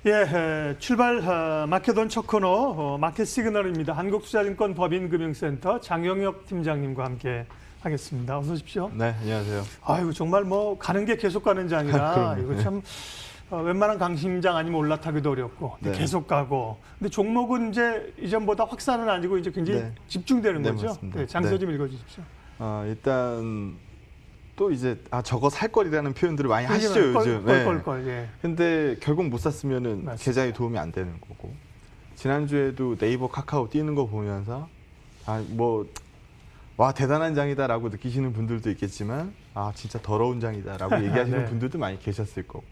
예, 출발 마켓온 첫 코너 마켓 시그널입니다. 한국투자증권 법인금융센터 장영혁 팀장님과 함께 하겠습니다. 어서 오십시오. 네, 안녕하세요. 아이고 정말 뭐 가는 게 계속 가는 장이라 이거 참 웬만한 강심장 아니면 올라타기도 어렵고 네. 계속 가고. 근데 종목은 이제 이전보다 확산은 아니고 이제 굉장히 네. 집중되는 네, 거죠. 맞습니다. 네, 장소 네. 좀 읽어주십시오. 일단 또 이제 저거 살 거리라는 표현들을 많이 하시죠 껄, 요즘. 껄껄껄. 예. 근데 결국 못 샀으면은 맞습니다. 계좌에 도움이 안 되는 거고. 지난주에도 네이버, 카카오 뛰는 거 보면서 와 대단한 장이다라고 느끼시는 분들도 있겠지만 진짜 더러운 장이다라고 얘기하시는 네. 분들도 많이 계셨을 거고.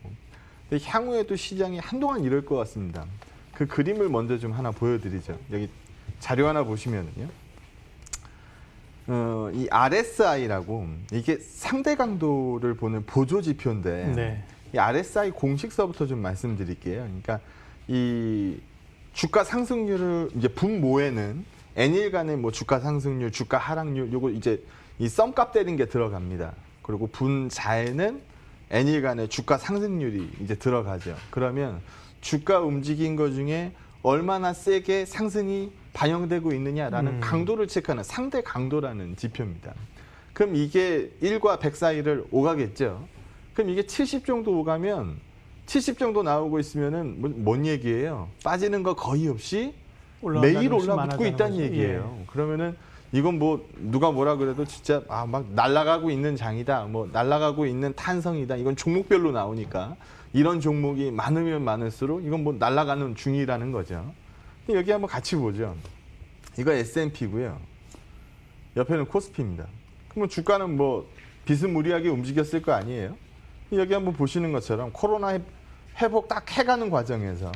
근데 향후에도 시장이 한동안 이럴 것 같습니다. 그 그림을 먼저 좀 하나 보여드리죠. 여기 자료 하나 보시면은요. 이 RSI라고 이게 상대 강도를 보는 보조 지표인데 네. 이 RSI 공식서부터 좀 말씀드릴게요. 그러니까 이 주가 상승률을 이제 분모에는 N일간의 뭐 주가 상승률, 주가 하락률 요거 이제 이 썸값 때린 게 들어갑니다. 그리고 분자에는 N일간의 주가 상승률이 이제 들어가죠. 그러면 주가 움직인 것 중에 얼마나 세게 상승이 반영되고 있느냐라는 강도를 체크하는 상대 강도라는 지표입니다. 그럼 이게 1과 100 사이를 오가겠죠. 그럼 이게 70 정도 오가면 70 정도 나오고 있으면은 뭔 얘기예요? 빠지는 거 거의 없이 매일 올라붙고 있다는 얘기예요. 예. 그러면은 이건 뭐 누가 뭐라 그래도 진짜 막 날아가고 있는 장이다, 뭐 날아가고 있는 탄성이다. 이건 종목별로 나오니까 이런 종목이 많으면 많을수록 이건 뭐 날아가는 중이라는 거죠. 여기 한번 같이 보죠. 이거 S&P고요. 옆에는 코스피입니다. 그러면 주가는 뭐 비스무리하게 움직였을 거 아니에요? 여기 한번 보시는 것처럼 코로나 회복 딱 해가는 과정에서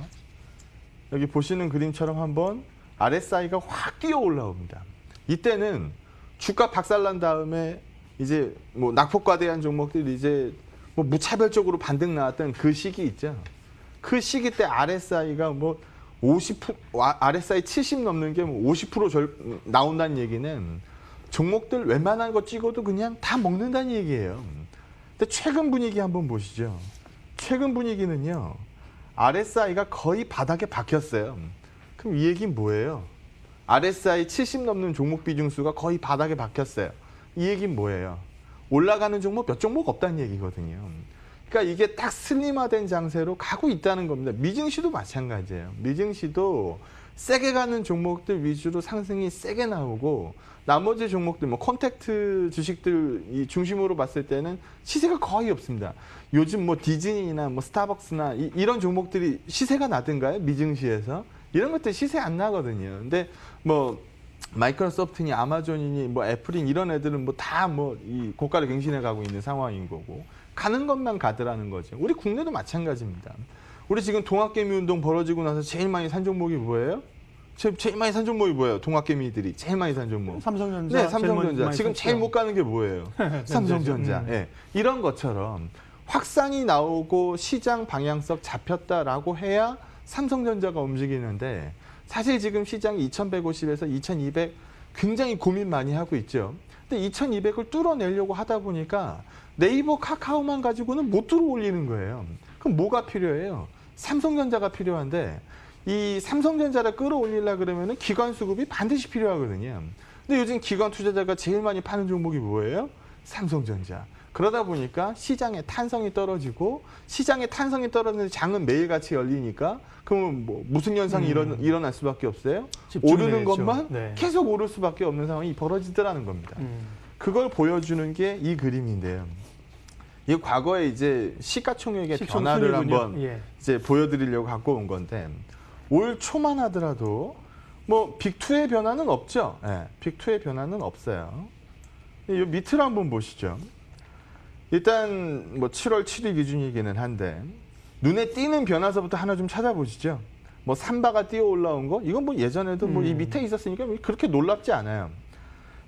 여기 보시는 그림처럼 한번 RSI가 확 뛰어 올라옵니다. 이때는 주가 박살난 다음에 이제 뭐 낙폭과대한 종목들이 이제 뭐 무차별적으로 반등 나왔던 그 시기 있죠. 그 시기 때 RSI가 뭐 50% RSI 70 넘는 게 뭐 50% 나온다는 얘기는 종목들 웬만한 거 찍어도 그냥 다 먹는다는 얘기예요. 근데 최근 분위기 한번 보시죠. 최근 분위기는요. RSI가 거의 바닥에 박혔어요. 그럼 이 얘기는 뭐예요? RSI 70 넘는 종목 비중수가 거의 바닥에 박혔어요. 이 얘기는 뭐예요? 올라가는 종목 몇 종목 없다는 얘기거든요. 그러니까 이게 딱 슬림화된 장세로 가고 있다는 겁니다. 미증시도 마찬가지예요. 미증시도 세게 가는 종목들 위주로 상승이 세게 나오고 나머지 종목들 뭐 컨택트 주식들 이 중심으로 봤을 때는 시세가 거의 없습니다. 요즘 뭐 디즈니나 뭐 스타벅스나 이런 종목들이 시세가 나든가요? 미증시에서 이런 것들 시세 안 나거든요. 근데 뭐 마이크로소프트니 아마존이니 뭐 애플이니 이런 애들은 뭐 다 뭐 이 고가를 갱신해 가고 있는 상황인 거고 가는 것만 가더라는 거죠. 우리 국내도 마찬가지입니다. 우리 지금 동학개미 운동 벌어지고 나서 제일 많이 산 종목이 뭐예요? 제일 많이 산 종목이 뭐예요? 동학개미들이 제일 많이 산 종목. 삼성전자. 네, 삼성전자. 지금 제일 못 가는 게 뭐예요? 삼성전자. 네. 이런 것처럼 확산이 나오고 시장 방향성 잡혔다라고 해야 삼성전자가 움직이는데 사실 지금 시장이 2150에서 2200 굉장히 고민 많이 하고 있죠. 근데 2200을 뚫어내려고 하다 보니까 네이버, 카카오만 가지고는 못 들어올리는 거예요. 그럼 뭐가 필요해요? 삼성전자가 필요한데 이 삼성전자를 끌어올리려고 그러면 기관 수급이 반드시 필요하거든요. 근데 요즘 기관 투자자가 제일 많이 파는 종목이 뭐예요? 삼성전자. 그러다 보니까 시장의 탄성이 떨어지고 시장의 탄성이 떨어지는 장은 매일같이 열리니까 그러면 뭐 무슨 현상이 일어날 수밖에 없어요? 오르는 것만 계속 오를 수밖에 없는 상황이 벌어지더라는 겁니다. 그걸 보여주는 게 이 그림인데요. 이 과거에 이제 시가총액의 변화를 한번 이제 보여드리려고 갖고 온 건데 올 초만 하더라도 뭐 빅2의 변화는 없죠. 네, 빅2의 변화는 없어요. 이 밑을 한번 보시죠. 일단 뭐 7월 7일 기준이기는 한데 눈에 띄는 변화서부터 하나 좀 찾아보시죠. 뭐 삼바가 뛰어 올라온 거 이건 뭐 예전에도 뭐 이 밑에 있었으니까 그렇게 놀랍지 않아요.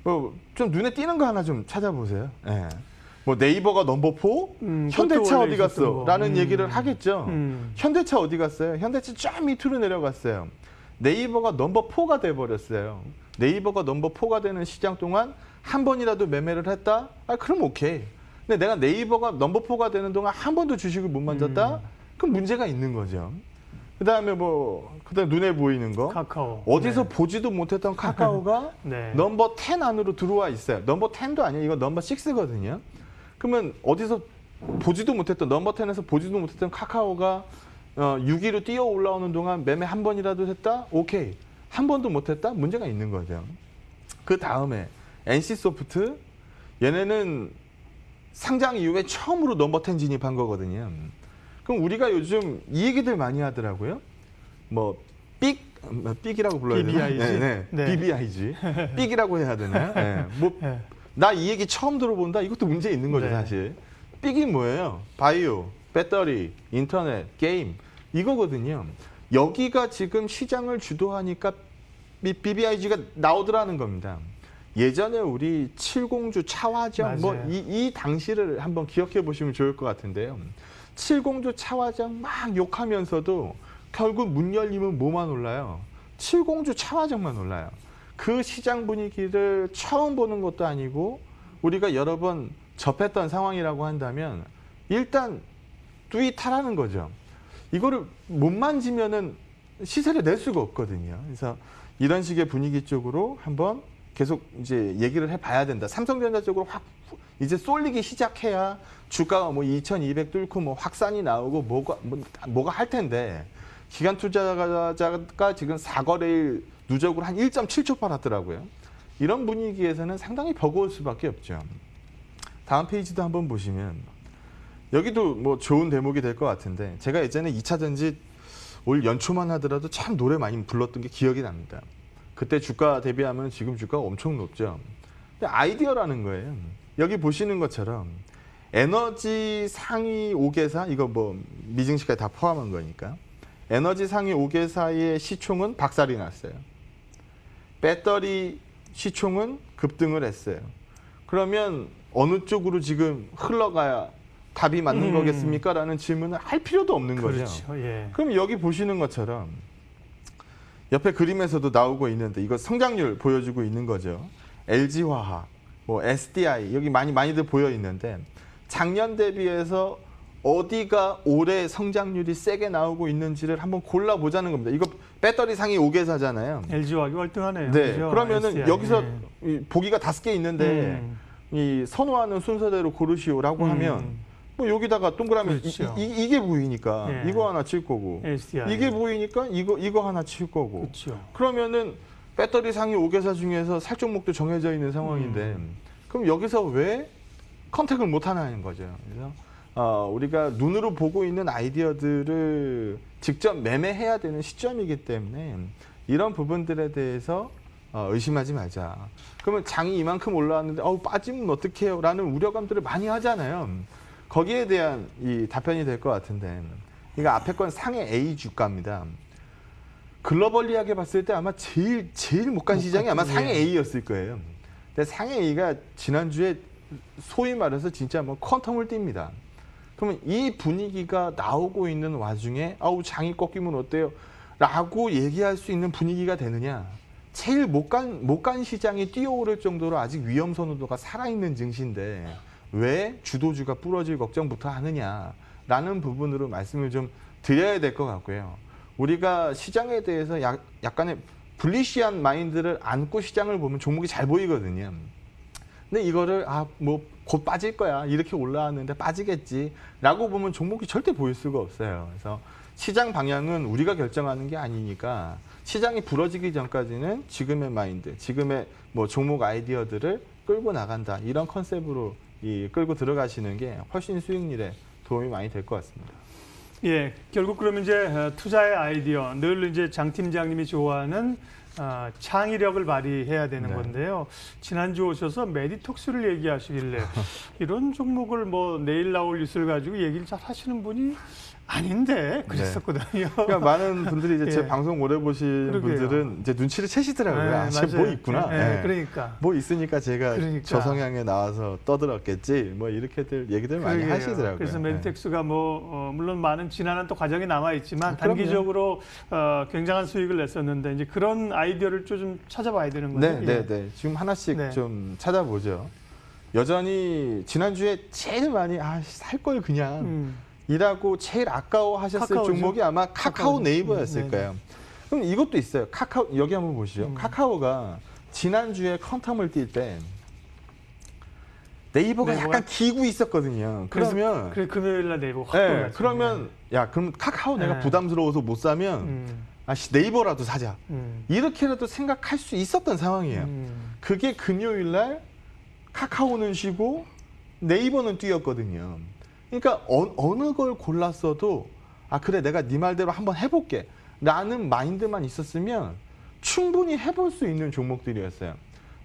뭐 좀 눈에 띄는 거 하나 좀 찾아보세요. 네. 뭐 네이버가 넘버 4? 현대차 어디 갔어? 라는 얘기를 하겠죠. 현대차 어디 갔어요? 현대차 쫙 밑으로 내려갔어요. 네이버가 넘버 4가 돼버렸어요. 네이버가 넘버 4가 되는 시장 동안 한 번이라도 매매를 했다? 그럼 오케이. 근데 내가 네이버가 넘버 4가 되는 동안 한 번도 주식을 못 만졌다? 그럼 문제가 있는 거죠. 그다음에 뭐 그다음 눈에 보이는 거 카카오. 어디서 네. 보지도 못했던 카카오가 네. 넘버 10 안으로 들어와 있어요. 넘버 10도 아니에요. 이거 넘버 6거든요. 그러면 어디서 보지도 못했던 넘버 10에서 보지도 못했던 카카오가 6위로 뛰어 올라오는 동안 매매 한 번이라도 했다? 오케이. 한 번도 못했다? 문제가 있는 거죠. 그 다음에 NC소프트 얘네는 상장 이후에 처음으로 넘버 10 진입한 거거든요. 그럼 우리가 요즘 이 얘기들 많이 하더라고요. 뭐 삑이라고 불러야 되나? BBIG? 네. BBIG. 삑이라고 해야 되나요? 네. 뭐 네. 나 이 얘기 처음 들어본다? 이것도 문제 있는 거죠, 네. 사실. 삑이 뭐예요? 바이오, 배터리, 인터넷, 게임 이거거든요. 여기가 지금 시장을 주도하니까 BBIG가 나오더라는 겁니다. 예전에 우리 칠공주 차화정 뭐 맞아요. 이 당시를 한번 기억해 보시면 좋을 것 같은데요. 칠공주 차화정 막 욕하면서도 결국 문 열리면 뭐만 올라요? 칠공주 차화정만 올라요. 그 시장 분위기를 처음 보는 것도 아니고 우리가 여러 번 접했던 상황이라고 한다면 일단 뚜잇하라는 거죠. 이거를 못 만지면은 시세를 낼 수가 없거든요. 그래서 이런 식의 분위기 쪽으로 한번 계속 이제 얘기를 해봐야 된다. 삼성전자 쪽으로 확 이제 쏠리기 시작해야 주가가 뭐 2,200 뚫고 뭐 확산이 나오고 뭐가 할 텐데 기관 투자자가 지금 4거래일 누적으로 한 1.7초 팔았더라고요. 이런 분위기에서는 상당히 버거울 수밖에 없죠. 다음 페이지도 한번 보시면 여기도 뭐 좋은 대목이 될 것 같은데 제가 예전에 2차 전지 올 연초만 하더라도 참 노래 많이 불렀던 게 기억이 납니다. 그때 주가 대비하면 지금 주가가 엄청 높죠. 근데 아이디어라는 거예요. 여기 보시는 것처럼 에너지 상위 5개사 이거 뭐 미증시까지 다 포함한 거니까 에너지 상위 5개사의 시총은 박살이 났어요. 배터리 시총은 급등을 했어요. 그러면 어느 쪽으로 지금 흘러가야 답이 맞는 거겠습니까? 라는 질문을 할 필요도 없는 거죠. 그렇죠. 예. 그럼 여기 보시는 것처럼 옆에 그림에서도 나오고 있는데 이거 성장률 보여주고 있는 거죠. LG화학, 뭐 SDI 여기 많이들 보여 있는데 작년 대비해서 어디가 올해 성장률이 세게 나오고 있는지를 한번 골라보자는 겁니다. 이거 배터리 상위 5개사잖아요. LG화학이 월등하네요. 네, 그죠? 그러면은 SDI. 여기서 예. 이 보기가 5개 있는데 이 선호하는 순서대로 고르시오라고 하면 뭐 여기다가 동그라미 그렇죠. 이게 보이니까 예. 이거 하나 칠 거고 SDI. 이게 보이니까 이거 하나 칠 거고 그렇죠. 그러면은 배터리 상위 5개사 중에서 살 종목도 정해져 있는 상황인데 그럼 여기서 왜 컨택을 못 하는 거죠. 그래서 우리가 눈으로 보고 있는 아이디어들을 직접 매매해야 되는 시점이기 때문에 이런 부분들에 대해서 의심하지 말자. 그러면 장이 이만큼 올라왔는데 빠지면 어떡해요? 라는 우려감들을 많이 하잖아요. 거기에 대한 이 답변이 될 것 같은데 이거 앞에 건 상해 A 주가입니다. 글로벌리하게 봤을 때 아마 제일 못 간 시장이 아마 상해 A였을 거예요. 근데 상해 A가 지난주에 소위 말해서 진짜 뭐 퀀텀을 띱니다. 그러면 이 분위기가 나오고 있는 와중에 장이 꺾이면 어때요? 라고 얘기할 수 있는 분위기가 되느냐? 제일 못 간 시장이 뛰어오를 정도로 아직 위험 선호도가 살아있는 증시인데 왜 주도주가 부러질 걱정부터 하느냐라는 부분으로 말씀을 좀 드려야 될 것 같고요. 우리가 시장에 대해서 약간의 불리시한 마인드를 안고 시장을 보면 종목이 잘 보이거든요. 근데 이거를 뭐 곧 빠질 거야 이렇게 올라왔는데 빠지겠지라고 보면 종목이 절대 보일 수가 없어요. 그래서 시장 방향은 우리가 결정하는 게 아니니까 시장이 부러지기 전까지는 지금의 마인드, 지금의 뭐 종목 아이디어들을 끌고 나간다 이런 컨셉으로 끌고 들어가시는 게 훨씬 수익률에 도움이 많이 될 것 같습니다. 예, 결국 그러면 이제 투자의 아이디어 늘 이제 장 팀장님이 좋아하는 창의력을 발휘해야 되는 네. 건데요. 지난주 오셔서 메디톡스를 얘기하시길래 이런 종목을 뭐 내일 나올 뉴스를 가지고 얘기를 잘 하시는 분이 아닌데 그랬었거든요. 그러니까 많은 분들이 이제 제 예. 방송 오래 보신 그러게요. 분들은 이제 눈치를 채시더라고요. 네, 쟤 뭐 있구나. 예, 예. 그러니까. 뭐 있으니까 제가 그러니까. 저 성향에 나와서 떠들었겠지. 뭐 이렇게들 얘기들 많이 그러게요. 하시더라고요. 그래서 네. 메디텍스가 물론 많은 지난한 또 과정이 남아 있지만 그럼요. 단기적으로 굉장한 수익을 냈었는데 이제 그런 아이디어를 좀 찾아봐야 되는 거죠. 네. 지금 하나씩 네. 좀 찾아보죠. 여전히 지난주에 제일 많이 살 걸 그냥 이라고 제일 아까워하셨을 카카오죠. 종목이 아마 카카오 네이버였을 네. 거예요. 그럼 이것도 있어요. 카카오 여기 한번 보시죠. 카카오가 지난주에 퀀텀을 뛸 때 네이버가 네이버가? 약간 기고 있었거든요. 그러면 그래 금요일 날 네이버 확 네, 돌아갔죠. 그러면 야 그럼 카카오 내가 네. 부담스러워서 못 사면 아씨 네이버라도 사자. 이렇게라도 생각할 수 있었던 상황이에요. 그게 금요일 날 카카오는 쉬고 네이버는 뛰었거든요. 그러니까 어느 걸 골랐어도 아 그래 내가 네 말대로 한번 해볼게 라는 마인드만 있었으면 충분히 해볼 수 있는 종목들이었어요.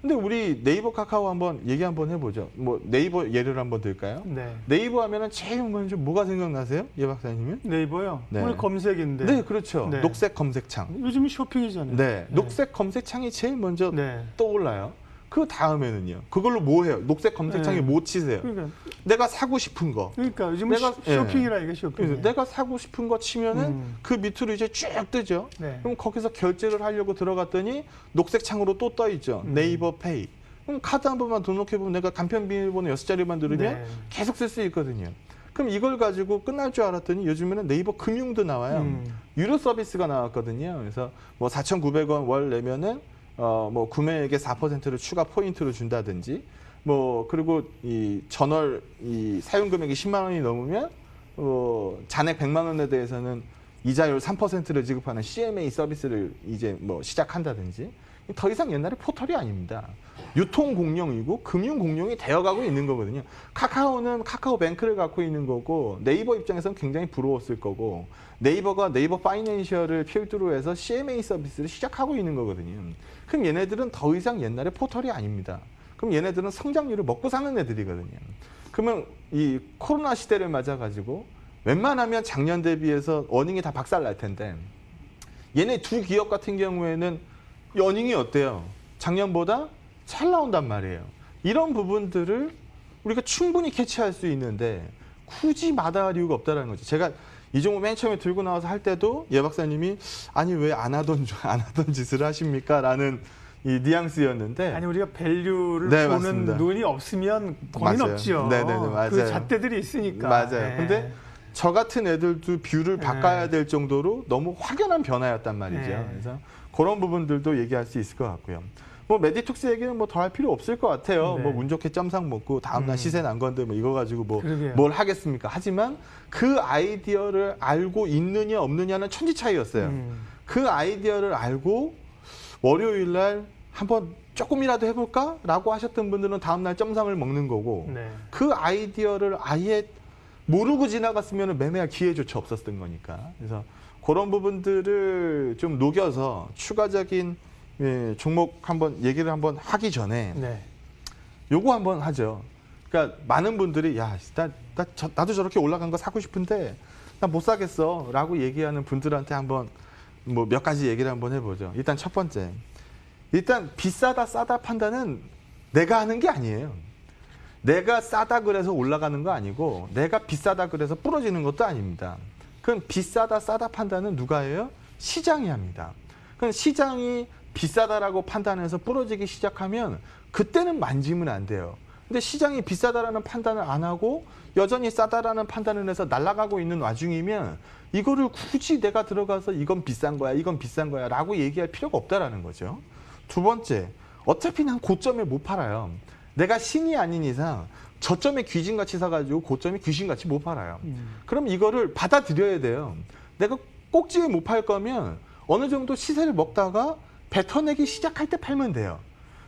근데 우리 네이버 카카오 한번 얘기 한번 해보죠. 뭐 네이버 예를 한번 들까요? 네. 네이버 하면은 제일 먼저 뭐가 생각나세요? 예 박사님은? 네이버요. 네. 오늘 검색인데. 네, 그렇죠. 네. 녹색 검색창. 요즘 쇼핑이잖아요. 네, 녹색 검색창이 제일 먼저 네. 떠올라요. 그 다음에는요. 그걸로 뭐 해요? 녹색 검색창에 네. 뭐 치세요? 그러니까 내가 사고 싶은 거. 요즘은 쇼핑이라 이게 쇼핑. 그래서 내가 사고 싶은 거 치면은 그 밑으로 이제 쭉 뜨죠. 네. 그럼 거기서 결제를 하려고 들어갔더니 녹색 창으로 또 떠 있죠. 네이버 페이. 그럼 카드 한 번만 등록해 보면 내가 간편 비밀번호 6자리만 누르면 네. 계속 쓸 수 있거든요. 그럼 이걸 가지고 끝날 줄 알았더니 요즘에는 네이버 금융도 나와요. 유료 서비스가 나왔거든요. 그래서 뭐 4,900원 월 내면은 뭐 구매액의 4%를 추가 포인트로 준다든지 뭐 그리고 이 전월 이 사용 금액이 10만 원이 넘으면 잔액 100만 원에 대해서는 이자율 3%를 지급하는 CMA 서비스를 이제 뭐 시작한다든지 더 이상 옛날에 포털이 아닙니다. 유통 공룡이고 금융 공룡이 되어가고 있는 거거든요. 카카오는 카카오뱅크를 갖고 있는 거고 네이버 입장에서는 굉장히 부러웠을 거고 네이버가 네이버 파이낸셜을 필두로 해서 CMA 서비스를 시작하고 있는 거거든요. 그럼 얘네들은 더 이상 옛날에 포털이 아닙니다. 그럼 얘네들은 성장률을 먹고 사는 애들이거든요. 그러면 이 코로나 시대를 맞아가지고 웬만하면 작년 대비해서 어닝이 다 박살 날 텐데 얘네 두 기업 같은 경우에는 어닝이 어때요? 작년보다 잘 나온단 말이에요. 이런 부분들을 우리가 충분히 캐치할 수 있는데 굳이 마다할 이유가 없다는 거죠. 제가 이 종목 맨 처음에 들고 나와서 할 때도 예 박사님이 아니 왜 안 하던 짓을 하십니까? 라는 이 뉘앙스였는데 아니 우리가 밸류를 네, 보는 맞습니다. 눈이 없으면 고민 맞아요. 없죠. 네네네, 맞아요. 그 잣대들이 있으니까. 맞아요. 네. 근데 저 같은 애들도 뷰를 네. 바꿔야 될 정도로 너무 확연한 변화였단 말이죠. 네. 그래서 그런 부분들도 얘기할 수 있을 것 같고요. 뭐 메디톡스 얘기는 뭐 더 할 필요 없을 것 같아요. 네. 뭐 운 좋게 점상 먹고 다음날 시세 난 건데 뭐 이거 가지고 뭐 그러게요. 뭘 하겠습니까? 하지만 그 아이디어를 알고 있느냐 없느냐는 천지 차이였어요. 그 아이디어를 알고 월요일 날 한번 조금이라도 해볼까라고 하셨던 분들은 다음날 점상을 먹는 거고 네. 그 아이디어를 아예 모르고 지나갔으면 매매할 기회조차 없었던 거니까. 그래서 그런 부분들을 좀 녹여서 추가적인 종목 한번 얘기를 한번 하기 전에 네. 요거 한번 하죠. 그러니까 많은 분들이 야, 나도 저렇게 올라간 거 사고 싶은데 나 못 사겠어 라고 얘기하는 분들한테 한번 뭐 몇 가지 얘기를 한번 해보죠. 일단 첫 번째. 일단 비싸다 싸다 판단은 내가 하는 게 아니에요. 내가 싸다 그래서 올라가는 거 아니고 내가 비싸다 그래서 부러지는 것도 아닙니다. 그럼 비싸다 싸다 판단은 누가 해요? 시장이 합니다. 그럼 시장이 비싸다라고 판단해서 부러지기 시작하면 그때는 만지면 안 돼요. 근데 시장이 비싸다라는 판단을 안 하고 여전히 싸다라는 판단을 해서 날아가고 있는 와중이면 이거를 굳이 내가 들어가서 이건 비싼 거야, 이건 비싼 거야 라고 얘기할 필요가 없다라는 거죠. 두 번째, 어차피 난 고점에 못 팔아요. 내가 신이 아닌 이상 저점에 귀신같이 사가지고 고점에 귀신같이 못 팔아요. 그럼 이거를 받아들여야 돼요. 내가 꼭지에 못 팔 거면 어느 정도 시세를 먹다가 뱉어내기 시작할 때 팔면 돼요.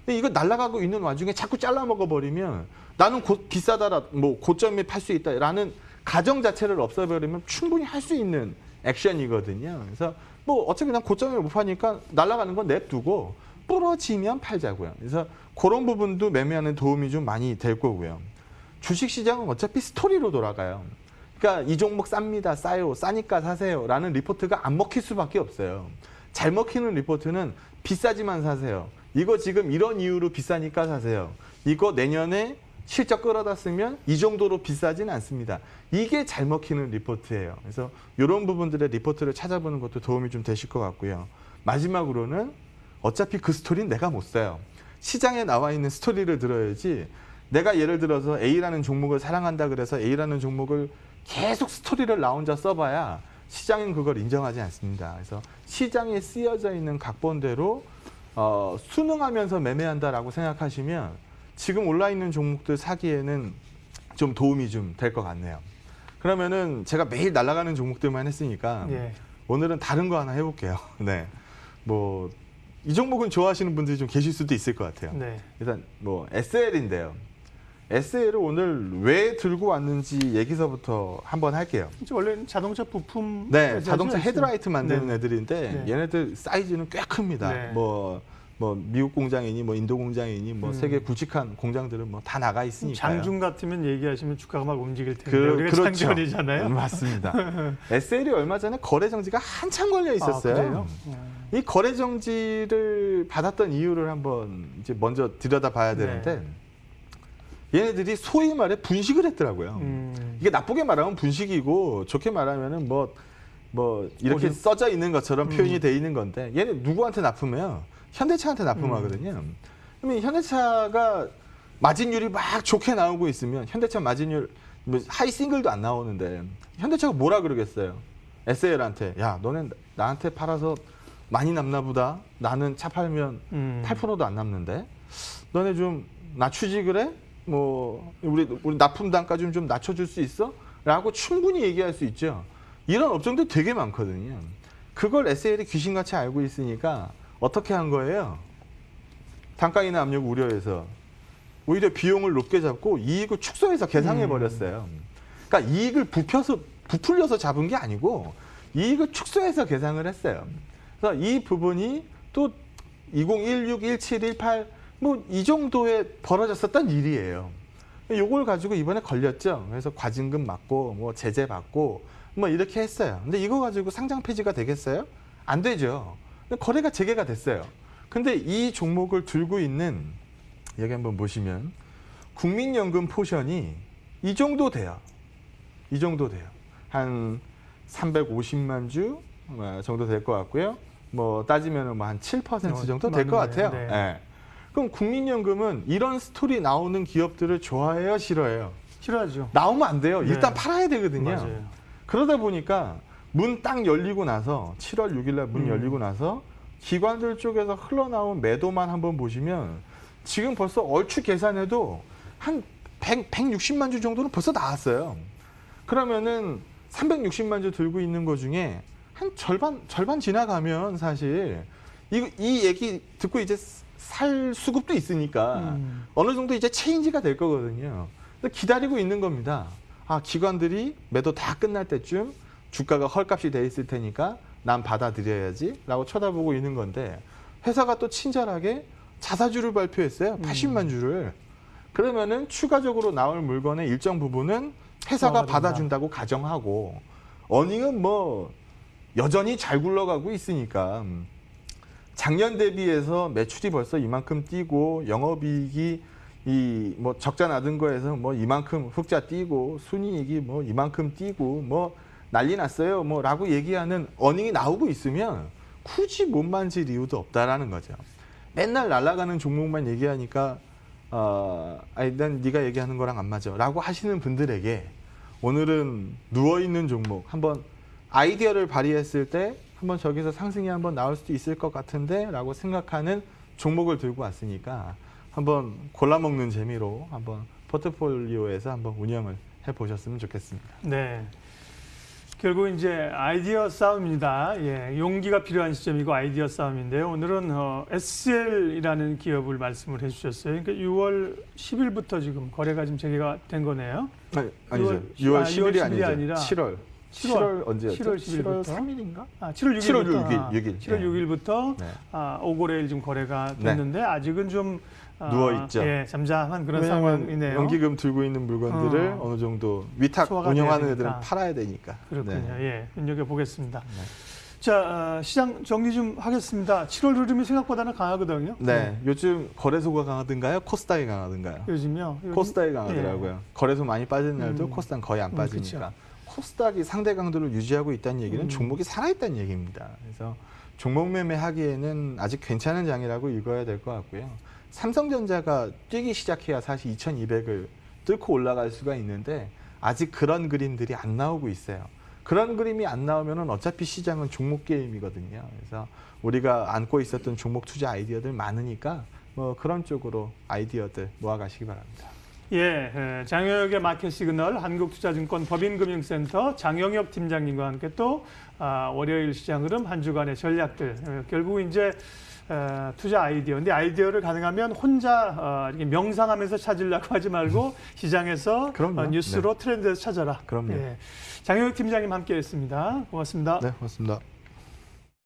근데 이거 날아가고 있는 와중에 자꾸 잘라 먹어버리면 나는 비싸다라 뭐 고점에 팔 수 있다라는 가정 자체를 없애버리면 충분히 할 수 있는 액션이거든요. 그래서 뭐 어차피 난 고점에 못 파니까 날아가는 건 냅두고 부러지면 팔자고요. 그래서 그런 부분도 매매하는 도움이 좀 많이 될 거고요. 주식시장은 어차피 스토리로 돌아가요. 그러니까 이 종목 쌉니다, 싸요, 싸니까 사세요 라는 리포트가 안 먹힐 수밖에 없어요. 잘 먹히는 리포트는 비싸지만 사세요. 이거 지금 이런 이유로 비싸니까 사세요. 이거 내년에 실적 끌어다 쓰면 이 정도로 비싸진 않습니다. 이게 잘 먹히는 리포트예요. 그래서 이런 부분들의 리포트를 찾아보는 것도 도움이 좀 되실 것 같고요. 마지막으로는 어차피 그 스토리는 내가 못 사요. 시장에 나와 있는 스토리를 들어야지 내가 예를 들어서 A라는 종목을 사랑한다 그래서 A라는 종목을 계속 스토리를 나 혼자 써봐야 시장은 그걸 인정하지 않습니다. 그래서 시장에 쓰여져 있는 각본대로 순응하면서 매매한다라고 생각하시면 지금 올라있는 종목들 사기에는 좀 도움이 좀 될 것 같네요. 그러면은 제가 매일 날아가는 종목들만 했으니까 예. 오늘은 다른 거 하나 해볼게요. 네. 뭐, 이 종목은 좋아하시는 분들이 좀 계실 수도 있을 것 같아요. 네. 일단 뭐 SL인데요. SL을 오늘 왜 들고 왔는지 얘기서부터 한번 할게요. 원래 자동차 부품 네, 회사죠? 자동차 헤드라이트 만드는 네. 애들인데 네. 얘네들 사이즈는 꽤 큽니다. 네. 뭐 미국 공장이니 뭐 인도 공장이니 뭐 세계 굵직한 공장들은 뭐 다 나가 있으니까요. 장중 같으면 얘기하시면 주가가 막 움직일 텐데 우리가 그렇죠. 장전이잖아요. 맞습니다. SL이 얼마 전에 거래 정지가 한참 걸려 있었어요. 그래요? 이 거래 정지를 받았던 이유를 한번 이제 먼저 들여다봐야 되는데 얘네들이 소위 말해 분식을 했더라고요. 이게 나쁘게 말하면 분식이고 좋게 말하면은 뭐 이렇게 써져 있는 것처럼 표현이 돼 있는 건데 얘는 누구한테 납품해요? 현대차한테 납품하거든요. 그러면 현대차가 마진율이 막 좋게 나오고 있으면 현대차 마진율 뭐 하이 싱글도 안 나오는데 현대차가 뭐라 그러겠어요? SL한테 야 너네 나한테 팔아서 많이 남나 보다. 나는 차 팔면 8%도 안 남는데 너네 좀 낮추지 그래? 뭐 우리 납품 단가 좀 낮춰줄 수 있어? 라고 충분히 얘기할 수 있죠. 이런 업종들 되게 많거든요. 그걸 SL이 귀신같이 알고 있으니까 어떻게 한 거예요? 단가 인하 압력 우려해서 오히려 비용을 높게 잡고 이익을 축소해서 계상해 버렸어요. 그러니까 이익을 부풀려서 잡은 게 아니고 이익을 축소해서 계상을 했어요. 그래서 이 부분이 또 2016, 17, 18 뭐 이 정도에 벌어졌었던 일이에요. 요걸 가지고 이번에 걸렸죠. 그래서 과징금 맞고 뭐 제재 받고 뭐 이렇게 했어요. 근데 이거 가지고 상장 폐지가 되겠어요? 안 되죠. 근데 거래가 재개가 됐어요. 근데 이 종목을 들고 있는 여기 한번 보시면 국민연금 포션이 이 정도 돼요. 이 정도 돼요. 한 350만 주 정도 될 것 같고요. 뭐 따지면 뭐 한 7% 정도 될 것 같아요. 네. 네. 그럼 국민연금은 이런 스토리 나오는 기업들을 좋아해요, 싫어해요? 싫어하죠. 나오면 안 돼요. 네. 일단 팔아야 되거든요. 맞아요. 그러다 보니까 문 딱 열리고 나서 7월 6일 날 문 열리고 나서 기관들 쪽에서 흘러나온 매도만 한번 보시면 지금 벌써 얼추 계산해도 한 160만 주 정도는 벌써 나왔어요. 그러면은 360만 주 들고 있는 거 중에 한 절반 지나가면 사실 이 얘기 듣고 이제 살 수급도 있으니까 어느 정도 이제 체인지가 될 거거든요. 기다리고 있는 겁니다. 아, 기관들이 매도 다 끝날 때쯤 주가가 헐값이 돼 있을 테니까 난 받아들여야지 라고 쳐다보고 있는 건데 회사가 또 친절하게 자사주를 발표했어요. 80만 주를. 그러면은 추가적으로 나올 물건의 일정 부분은 회사가 받아준다고 가정하고 어닝은 뭐 여전히 잘 굴러가고 있으니까 작년 대비해서 매출이 벌써 이만큼 뛰고 영업이익이 이 뭐 적자 나던 거에서 뭐 이만큼 흑자 뛰고 순이익이 뭐 이만큼 뛰고 뭐 난리 났어요 뭐라고 얘기하는 어닝이 나오고 있으면 굳이 못 만질 이유도 없다라는 거죠. 맨날 날아가는 종목만 얘기하니까 아니 난 네가 얘기하는 거랑 안 맞아라고 하시는 분들에게 오늘은 누워 있는 종목 한번 아이디어를 발휘했을 때 한번 저기서 상승이 한번 나올 수도 있을 것 같은데 라고 생각하는 종목을 들고 왔으니까 한번 골라먹는 재미로 한번 포트폴리오에서 한번 운영을 해보셨으면 좋겠습니다. 네. 결국 이제 아이디어 싸움입니다. 예, 용기가 필요한 시점이고 아이디어 싸움인데요. 오늘은 SL이라는 기업을 말씀을 해주셨어요. 그러니까 6월 10일부터 지금 거래가 지금 재개가 된 거네요. 아니죠. 6월 10일이 아니죠. 아니라 7월 언제였죠? 7월 10일부터 3일인가? 7월 6일부터 7월 6일. 네. 5거래일 지금 거래가 됐는데 아직은 좀 누워 있죠. 예, 잠잠한 그런 상황이네요. 연기금 들고 있는 물건들을 어느 정도 위탁 운영하는 애들은 팔아야 되니까. 그렇군요. 예, 눈여겨 보겠습니다. 네. 자, 시장 정리 좀 하겠습니다. 7월 흐름이 생각보다는 강하거든요. 네, 요즘 거래소가 강하던가요? 코스닥이 강하던가요? 요즘요. 코스닥이 강하더라고요. 예. 거래소 많이 빠진 날도 코스닥 거의 안 빠지니까. 그렇죠. 코스닥이 상대 강도를 유지하고 있다는 얘기는 종목이 살아있다는 얘기입니다. 그래서 종목 매매하기에는 아직 괜찮은 장이라고 읽어야 될 것 같고요. 삼성전자가 뛰기 시작해야 사실 2200을 뚫고 올라갈 수가 있는데 아직 그런 그림들이 안 나오고 있어요. 그런 그림이 안 나오면은 어차피 시장은 종목 게임이거든요. 그래서 우리가 안고 있었던 종목 투자 아이디어들 많으니까 뭐 그런 쪽으로 아이디어들 모아가시기 바랍니다. 예, 장영혁의 마켓 시그널 한국투자증권 법인금융센터 장영혁 팀장님과 함께 또 월요일 시장 흐름 한 주간의 전략들 결국 이제 투자 아이디어. 근데 아이디어를 가능하면 혼자 이렇게 명상하면서 찾으려고 하지 말고 시장에서 뉴스로 트렌드에서 찾아라. 그럼요. 예. 장영혁 팀장님 함께했습니다. 고맙습니다. 네, 고맙습니다.